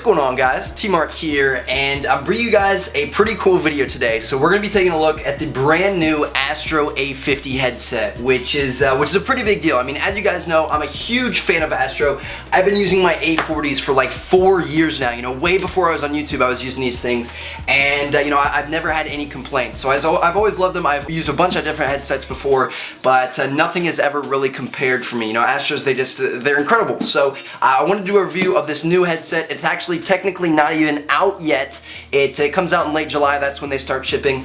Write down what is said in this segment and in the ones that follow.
going on, guys? TmarTn here, and I'm bringing you guys a pretty cool video today. So we're going to be taking a look at the brand new Astro A50 headset, which is a pretty big deal. I mean, as you guys know, I'm a huge fan of Astro. I've been using my A40s for like 4 years now. You know, way before I was on YouTube, I was using these things, and you know, I've never had any complaints. So I've always loved them. I've used a bunch of different headsets before, but nothing has ever really compared for me. You know, Astros, they're incredible. So I want to do a review of this new headset. It's actually technically not even out yet. It comes out in late July. That's when they start shipping.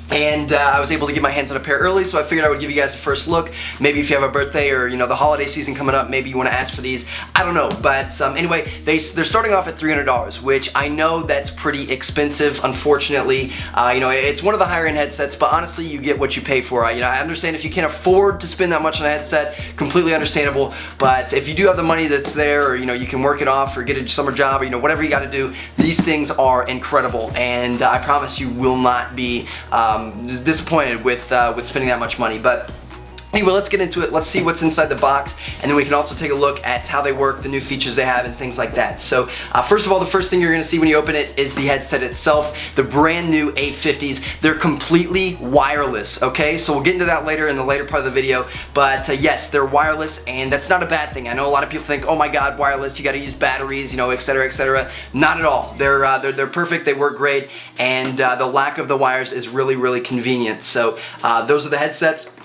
And I was able to get my hands on a pair early, so I figured I would give you guys a first look. Maybe if you have a birthday or, you know, the holiday season coming up, maybe you want to ask for these. I don't know, but anyway, they're starting off at $300, which I know that's pretty expensive, unfortunately. You know, it's one of the higher end headsets, but honestly, you get what you pay for. You know, I understand if you can't afford to spend that much on a headset, completely understandable. But if you do have the money that's there, or you know, you can work it off or get a summer job, or you know, whatever you got to do, these things are incredible, and I promise you will not be disappointed with spending that much money. But anyway, let's get into it. Let's see what's inside the box, and then we can also take a look at how they work, the new features they have, and things like that. So first of all, the first thing you're going to see when you open it is the headset itself, the brand new A50s. They're completely wireless, okay? So we'll get into that later in the later part of the video, but yes, they're wireless, and that's not a bad thing. I know a lot of people think, oh my god, wireless, you got to use batteries, you know, etc., etc. Not at all. They're perfect. They work great, and the lack of the wires is really, really convenient. So those are the headsets.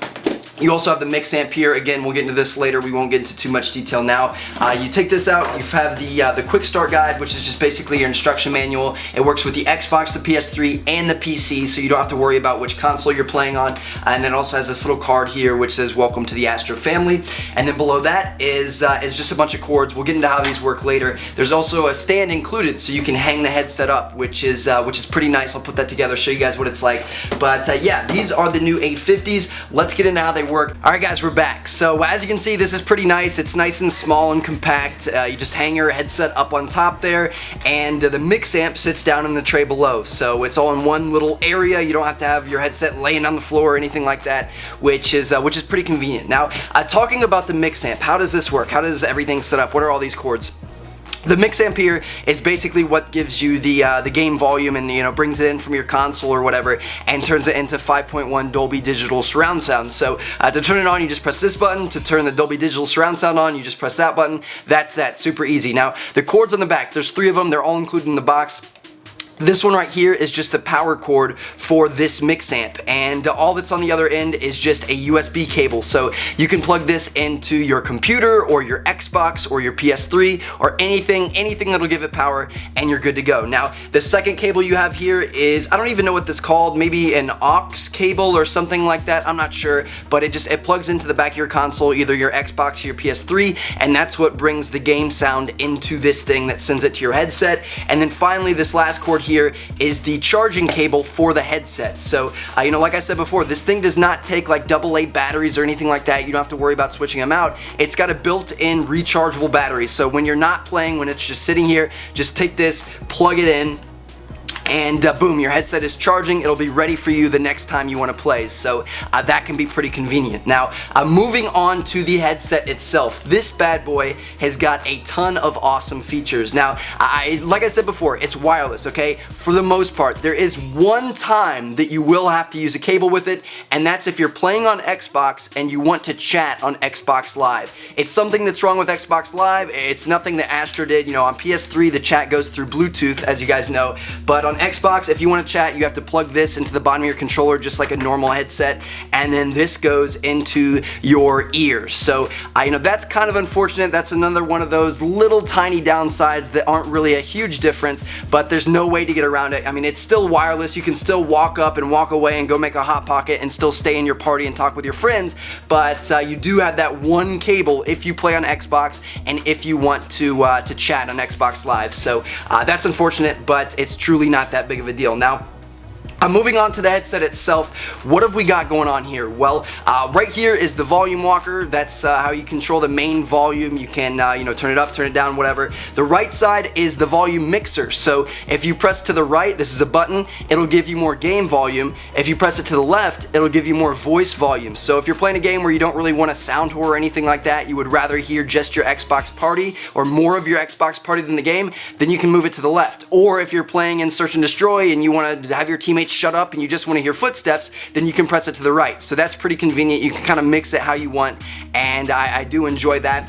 You also have the mix amp here. Again, we'll get into this later. We won't get into too much detail now. You take this out, you have the quick start guide, which is just basically your instruction manual. It works with the Xbox, the PS3, and the PC, so you don't have to worry about which console you're playing on. And then it also has this little card here which says welcome to the Astro family. And then below that is just a bunch of cords. We'll get into how these work later. There's also a stand included, so you can hang the headset up, which is pretty nice. I'll put that together, show you guys what it's like. But yeah, these are the new A50s. Let's get into how they work. Alright guys, we're back. So as you can see, this is pretty nice. It's nice and small and compact. You just hang your headset up on top there, and the mix amp sits down in the tray below. So it's all in one little area. You don't have to have your headset laying on the floor or anything like that, which is pretty convenient. Now, talking about the mix amp, how does this work? How does everything set up? What are all these cords? The mix amp here is basically what gives you the game volume, and you know, brings it in from your console or whatever, and turns it into 5.1 Dolby Digital surround sound. So to turn it on, you just press this button. To turn the Dolby Digital surround sound on, you just press that button. That's that, super easy. Now the cords on the back, there's 3 of them. They're all included in the box. This one right here is just the power cord for this mix amp, and all that's on the other end is just a USB cable. So you can plug this into your computer or your Xbox or your PS3 or anything that'll give it power, and you're good to go. Now the second cable you have here is, I don't even know what this is called, maybe an aux cable or something like that, I'm not sure, but it plugs into the back of your console, either your Xbox or your PS3, and that's what brings the game sound into this thing that sends it to your headset. And then finally, this last cord here is the charging cable for the headset. So you know, like I said before, this thing does not take like AA batteries or anything like that. You don't have to worry about switching them out. It's got a built-in rechargeable battery, so when you're not playing, when it's just sitting here, just take this, plug it in, and boom, your headset is charging. It'll be ready for you the next time you want to play. So that can be pretty convenient. Now, moving on to the headset itself. This bad boy has got a ton of awesome features. Now, like I said before, it's wireless, okay? For the most part, there is one time that you will have to use a cable with it, and that's if you're playing on Xbox and you want to chat on Xbox Live. It's something that's wrong with Xbox Live. It's nothing that Astro did. You know, on PS3, the chat goes through Bluetooth, as you guys know, but on Xbox, if you want to chat, you have to plug this into the bottom of your controller just like a normal headset, and then this goes into your ears. So you know, that's kind of unfortunate. That's another one of those little tiny downsides that aren't really a huge difference, but there's no way to get around it. I mean, it's still wireless. You can still walk up and walk away and go make a hot pocket and still stay in your party and talk with your friends, but you do have that one cable if you play on Xbox and if you want to chat on Xbox Live. So that's unfortunate, but it's truly not that big of a deal. Now, Moving on to the headset itself, what have we got going on here? Well, right here is the volume walker. That's how you control the main volume. You can, turn it up, turn it down, whatever. The right side is the volume mixer. So if you press to the right, this is a button, it'll give you more game volume. If you press it to the left, it'll give you more voice volume. So if you're playing a game where you don't really want a sound whore or anything like that, you would rather hear just your Xbox party or more of your Xbox party than the game, then you can move it to the left. Or if you're playing in Search and Destroy and you want to have your teammates shut up and you just want to hear footsteps, then you can press it to the right. So that's pretty convenient. You can kind of mix it how you want, and I do enjoy that.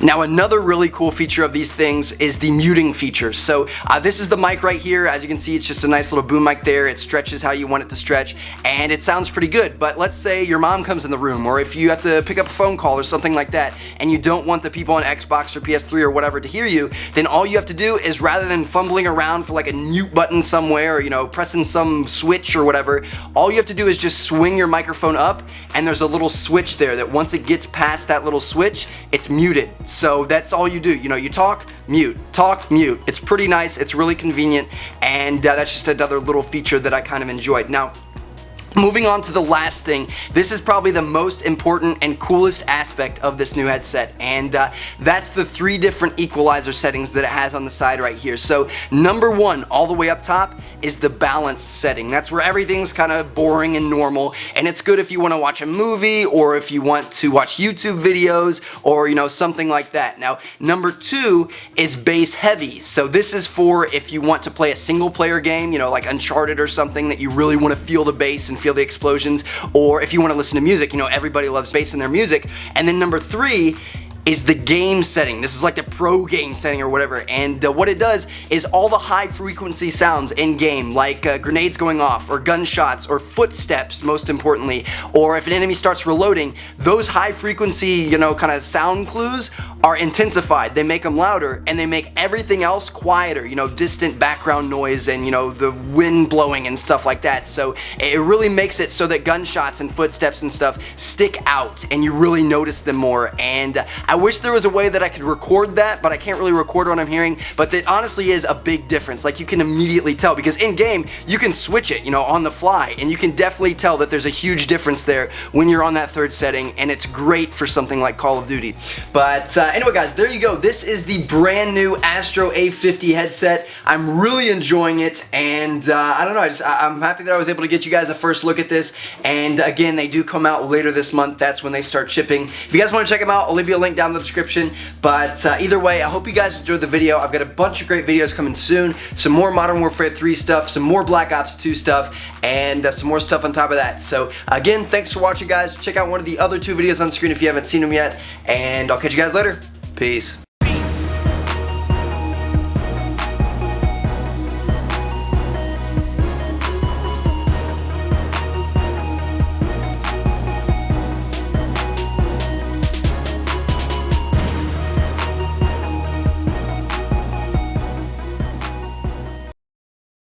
Now, another really cool feature of these things is the muting feature. So this is the mic right here. As you can see, it's just a nice little boom mic there. It stretches how you want it to stretch, and it sounds pretty good. But let's say your mom comes in the room, or if you have to pick up a phone call or something like that, and you don't want the people on Xbox or PS3 or whatever to hear you, then all you have to do is, rather than fumbling around for like a mute button somewhere, or pressing some switch or whatever, all you have to do is just swing your microphone up, and there's a little switch there that once it gets past that little switch, it's muted. So that's all you do. You talk, mute, talk, mute. It's pretty nice. It's really convenient, and that's just another little feature that I kind of enjoyed. Now, moving on to the last thing, this is probably the most important and coolest aspect of this new headset, and that's the 3 different equalizer settings that it has on the side right here. So number 1, all the way up top, is the balanced setting. That's where everything's kind of boring and normal, and it's good if you want to watch a movie, or if you want to watch YouTube videos, or something like that. Now, number 2 is bass heavy. So this is for if you want to play a single player game, like Uncharted or something, that you really want to feel the bass and feel the explosions, or if you want to listen to music, everybody loves bass in their music. And then number 3 is the game setting. This is like the pro game setting or whatever, and what it does is all the high frequency sounds in game, like grenades going off, or gunshots, or footsteps, most importantly, or if an enemy starts reloading, those high frequency, kind of sound clues are intensified. They make them louder, and they make everything else quieter, distant background noise, and the wind blowing and stuff like that. So it really makes it so that gunshots and footsteps and stuff stick out, and you really notice them more. And I wish there was a way that I could record that, but I can't really record what I'm hearing. But that honestly is a big difference. Like, you can immediately tell, because in game you can switch it, on the fly, and you can definitely tell that there's a huge difference there when you're on that 3rd setting, and it's great for something like Call of Duty. But anyway, guys, there you go. This is the brand new Astro A50 headset. I'm really enjoying it, and I don't know, I'm happy that I was able to get you guys a first look at this. And again, they do come out later this month. That's when they start shipping. If you guys want to check them out, I'll leave you a link down in the description. But either way, I hope you guys enjoyed the video. I've got a bunch of great videos coming soon. Some more Modern Warfare 3 stuff, some more Black Ops 2 stuff, and some more stuff on top of that. So again, thanks for watching, guys. Check out one of the other 2 videos on screen if you haven't seen them yet, and I'll catch you guys later. Peace.